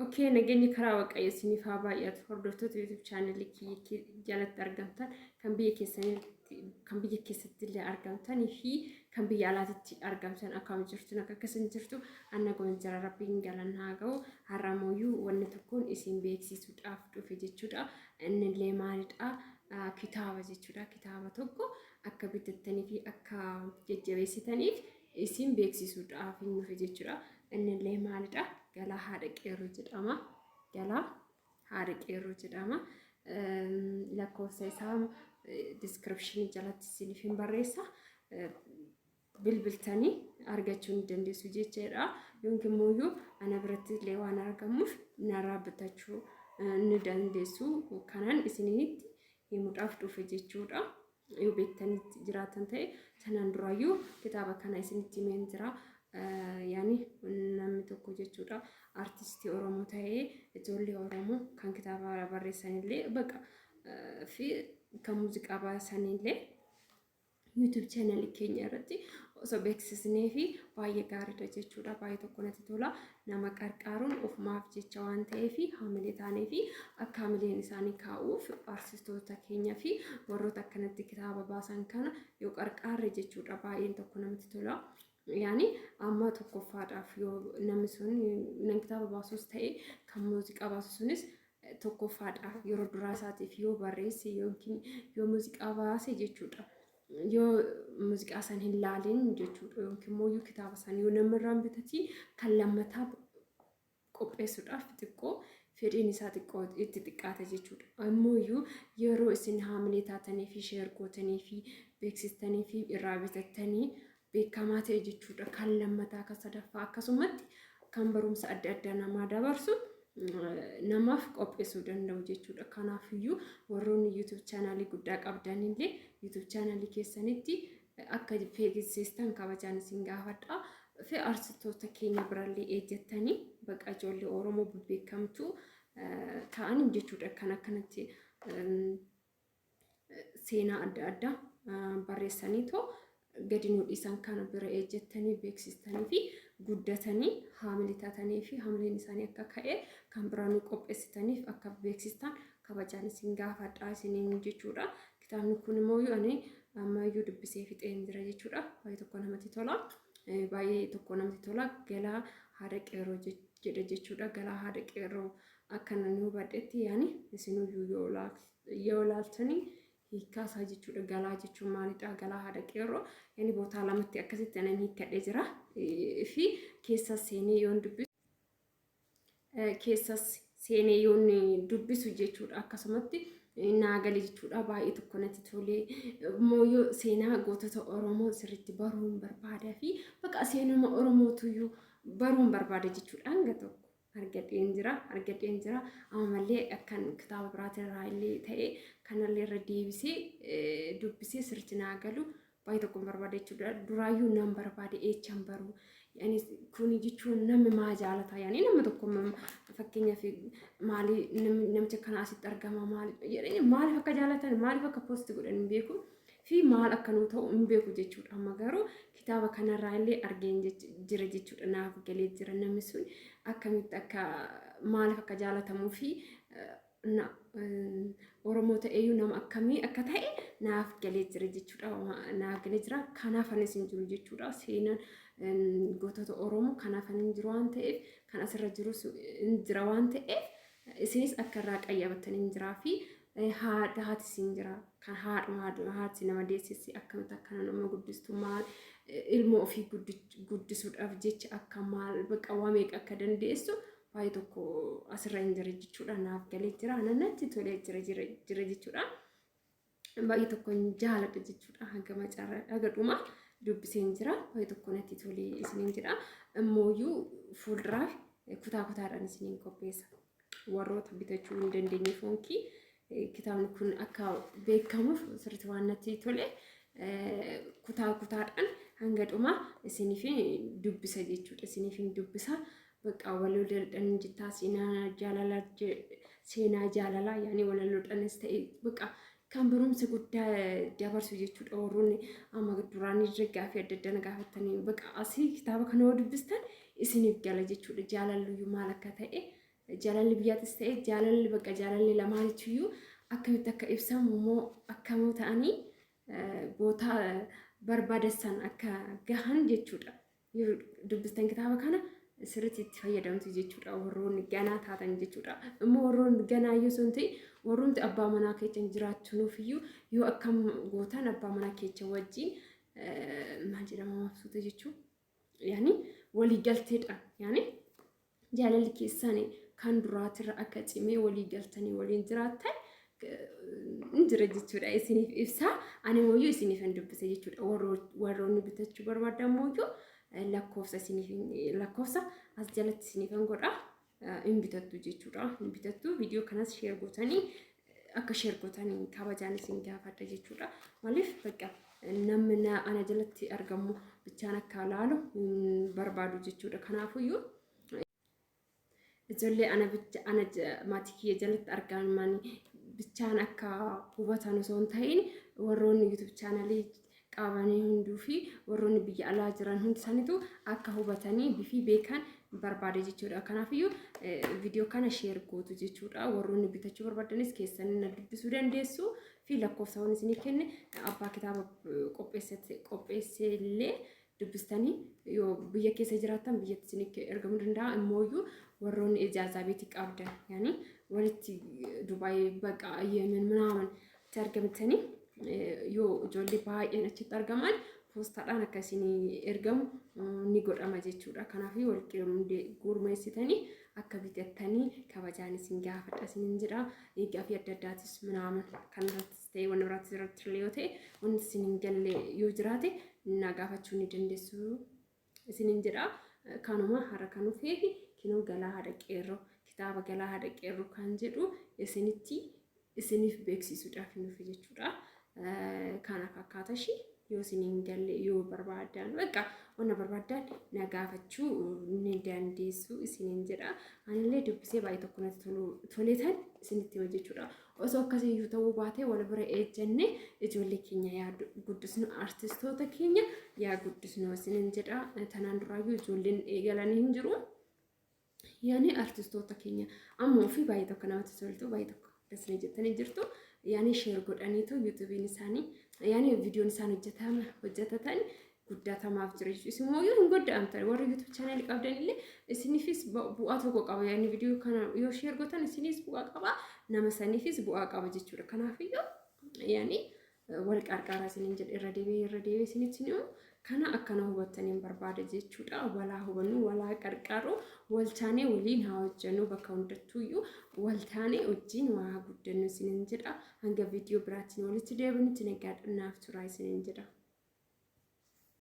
اوكي نجني كراوة قيسني فابايات هردوتو يوتيوب شانل كي جالت ارغمتان كان بيه كيسني كان بيه كيست اللي ارغمتان في كان بيه علاتي ارغمتان اكام جرتو نكا كسن جرتو انا قوين جرى ربين قالن هاقو هرامويو ونتكون اسم بيكسي سود افتو في جيتشودا ان اللي مالتا كتابة جيتشودا كتابة توكو اكا بيتتني في اكا ججبسي تنيف اسم بيكسي سود افين في جيتشودا ان اللي مالتا gala haadha qeerroo jedhama. Gala haadha qeerroo jedhama. Lakkoofsa isaa description jalatti isiniif hin barreessa. Bilbiltanii argachuu ni dandeessu jechaadha. Yookiin immoo ana biratti illee waan argamuuf narraa bitachuu ni dandeessu. Kanaan isinitti himuudhaaf dhufe jechuudha. Yoo beektanitti jiraatan ta'e sanaan duraayyuu kitaaba kana isinitti himeen jira. يعني نمي توكو جتشورا artistii Oromoo ta'ee ijoollee Oromoo kan kitaaba barreessanillee bakka fi kan muuziqaa baasanillee YouTube channel keenya irratti osoo beeksisnee fi baay'ee gaariidha jechuudha. Baay'ee tokko natti tola. Nama qarqaaruun ofumaaf jecha waan ta'eef haamilee taanee fi akka haamileen isaanii kaa'uuf artistoota keenya fi warroota akkanatti kitaaba baasan kana yoo qarqaarre jechuudha. Baay'een tokko namatti tola. يعني أما تكفارف يو نمسون نكتاب باسوس تاي كموسيقى باسوسنس تكفارف يو دراسات فيو بريس يمكن يو موسيقى باس يجتشودا يو موسيقى سان هلالين يجتشودا يمكن مو يو كتاب سان يو نمرام بتتي كلمتها قبسودا فتكو فيرين ساتكو اتتقات يجتشودا أما يو اسن حاملتا تاني في شير كوتاني في بيكسستاني في إرابطتاني beekamaa ta'e jechuudha. Kan lammataa akka sadaffaa akkasumatti kan barumsa adda addaa namaa dabarsu namaaf qopheessuu danda'u jechuudha. Kanaafiyyuu warroonni YouTube channel guddaa qabdanillee YouTube channel keessanitti akka beeksistan kabajaan isin gaafadha. Fi artistoota keenya birallee eeggatanii bakka ijoollee Oromoo beekamtu ta'an jechuudha. Kan akkanatti seenaa adda addaa barreessanii too gadinuu isaan kana bira eeggatanii beeksistanii fi guddatanii haamilee taatanii fi haamileen isaanii akka ka'e kan biraanuu qopheessitaniif akka beeksistan kabajaan isin gaafadha isiniin jechuudha. Kitaabni kun immoo ani ammayyuu dubbisee fixeen jira jechuudha. Baay'ee tokko namatti tola. Baay'ee tokko namatti tola. Galaa haadha qeerroo jedha jechuudha. Galaa haadha qeerroo akkana nu hubadhetti yaani isinuyyuu yoo laaltanii hiikkaasaa jechuudha. Galaa jechuun maalidha? Galaa haadha qeerroo yani boota lamatti akkasitti anan hiikkadhee jira. Fi keessa seenee yoon dubbisu jechuudha. Akkasumatti naagali jechuudha. Baay'ee tokko natti tolee mooyyoo seenaa gootota Oromoo sirriitti baruun barbaadaa fi bakka seenuma Oromootuyyuu baruun barbaada jechuudha. Hanga tokko argadheen jira ammallee akkan kitaaba biraatirraa illee ta'e kanallee irra deebisee dubbisee sirriitti naagalu baay'ee tokko barbaada jechuudha. Duraayyuu nam barbaade eechan baru yani kun jechuun namni maa jaalata yani namni tokko fakkeenyaaf maali namicha kana asitti argama maali jedhanii maaliif akka jaalatan maaliif akka post godhan hin beeku fi maal akka nu ta'u hin beeku jechuudha. Amma garuu kitaaba kanarraa illee argeen jira jechuudha. Naaf galee jira namni sun akkamitti akka maaliif akka jaalatamuu fi Oromoo ta'eyyuu nama akkamii akka ta'e naaf galee jira jechuudha. Naaf galee jira kanaaf anis hin jiru jechuudha. Seenaan gootota Oromoo kanaaf hin jiru waan ta'eef kan asirra jiru hin jira waan ta'eef isinis akka irraa qayyabatanii hin jiraa fi haati siin jira kan haati nama deessisi akkamitti akkana nama guddistu maal ilmoo ofii guddisuudhaaf jecha akka maal bakka waa meeqa akka dandeessu baay'ee tokko asirra hin jira jechuudha. Naaf galee jira natti tolee jira jechuudha. Baay'ee tokko jaaladha jechuudha. Haga dhuma dubbiseen jira baay'ee tokko natti tolee isiniin jira. Immooyyuu fuulduraaf kutaadhaan isiniin qopheessa. Warroota bitachuu hin dandeenye foonkii kitaabni kun akka beekamuuf sirriitti waan natti tole kutaadhaan hanga dhuma isiniif dubbisa jechuudha. Isiniif dubbisa bakka walaloodhaan jettaa seenaa jaalalaa yaani walaloodhaanis ta'e bakka kan barumsa guddaa dabarsu jechuudha. Warroonni amma duraan irraa fi adda adda gaafatanii bakka asii kitaaba kana dubbistan isiniif gala jechuudha. Jaalaluyyuu maal akka ta'e jaalalli biyyaatis ta'e jaalalli bakka jaalalli lamaaniyyuu akkamitti akka ibsamu immoo akkamoo ta'anii boota barbaadessan akka gahan jechuudha. Yoo dubbistan kitaaba kana sirriitti itti fayyadamtu jechuudha. Warroonni ganaa taatan jechuudha. Immoo warroonni ganaa yoo sun ta'e warroonni abbaa manaa keessa jiraachuuf iyyuu yoo akkam gootan abbaa manaa keessa wajjin maal jedhama mabsuuta jechuudha. Yaani walii galteedhaan yaani jaalalli keessan kan duraatirra akka cimee walii galtanii waliin jiraatan injira jechuudha. Isiniif ibsa ani mooyyuu isiniif hin dubbise jechuudha. Warroonni bitachuu barbaadan mooyyuu lakkoofsa as jalatti isiniif hin godha hin bitattu jechuudha. Hin bitattu viidiyoo kanas sheer gootanii akka sheer gootanii kabajaan isin gaafadha jechuudha. Maaliif bakka namni ana jalatti argamu bichaan akka laalu barbaadu jechuudha. Kanaafuyyuu ijoollee ana maatii kiyya jalatti argaman bichaan akka hubatan osoo hin ta'in warroonni YouTube chaanalii qabanii hunduu fi warroonni biyya alaa jiran hundi isaaniitu akka hubatanii bifi beekan barbaade jechuudha. Kanaafiyyuu viidiyoo kana sheer gootu jechuudha. Warroonni bitachuu barbaadanis keessanii na dubbisuu dandeessu fi lakkoofsawwan isinii kenne abbaa kitaaba qopheesse illee dubbistanii yoo biyya keessa jiraatan biyyatti isinii ergamuu danda'a. Immooyyuu warroonni ijaazaa beetii qabdan yaani walitti Dubaay baqa Yemen ምናምን argamtanii yoo ijoollee baay'een achitti argaman poostaadhaan akkasiin ergamu ni godhama jechuudha. Kanaaf walitti gurmeessitanii akka bitattanii kabajaan isin gaafadha isin jedha. Eegaa fi adda addaatis ምናምን kanarrattis ta'e wanni biraattis irratti yoo ta'e wanti isin galle yoo jiraate na gaafachuu ni dandeessu isin jedha. Kanuma har'a kan dhufeefi kinoo galaa haadha qeerroo kitaaba galaa haadha qeerroo kan jedhu isiniif beeksisuudhaaf nuuf jechuudha. Kana fakkaatashi yoo isiniin galle yoo barbaadan bakka wanna barbaadan na gaafachuu ni dandeessu isiniin jedha. Anillee dubbisee baay'ee tokko natti toletan isinitti hima jechuudha. Osoo akkasiyyuu ta'uu baatee wal bira ejjenne ijoollee keenya yaa guddisnu artistoota keenya yaa guddisnu isiniin jedha. Tanaan duraayyuu ijoolleen eegalanii hin jiru. Yaani artistoota keenya ammoo ofii baay'ee tokko namatti toltu baay'ee tokko dasnee jettanii jirtu. Yaani sheer godhaniitu yuutuubiin isaanii yaani viidiyoon isaan hojjetatan guddatamaaf jira jechuudha. Isimmoo yoo hin goddaamtan warri yuutuub chaanaalii qabdan illee isiniifis bu'aa tokko qaba. Yaani viidiyoo kana yoo sheer gootan isinis bu'aa qaba nama saniifis bu'aa qaba jechuudha. Kanaafiyyuu yaani wal qarqaaraa isiniin jedhe irra deebi'ee isinitti himu kana akkana hubattaniin barbaada jechuudha. Walaa hubannu walaa qarqaaru wal taanee waliin haa hojjennu bakka hundattuuyyuu wal taanee wajjin waa guddannu isiniin jedha. Hanga viidiyoo biraatiin walitti deebinutti nagaadhaan naaf turaa isiniin jedha.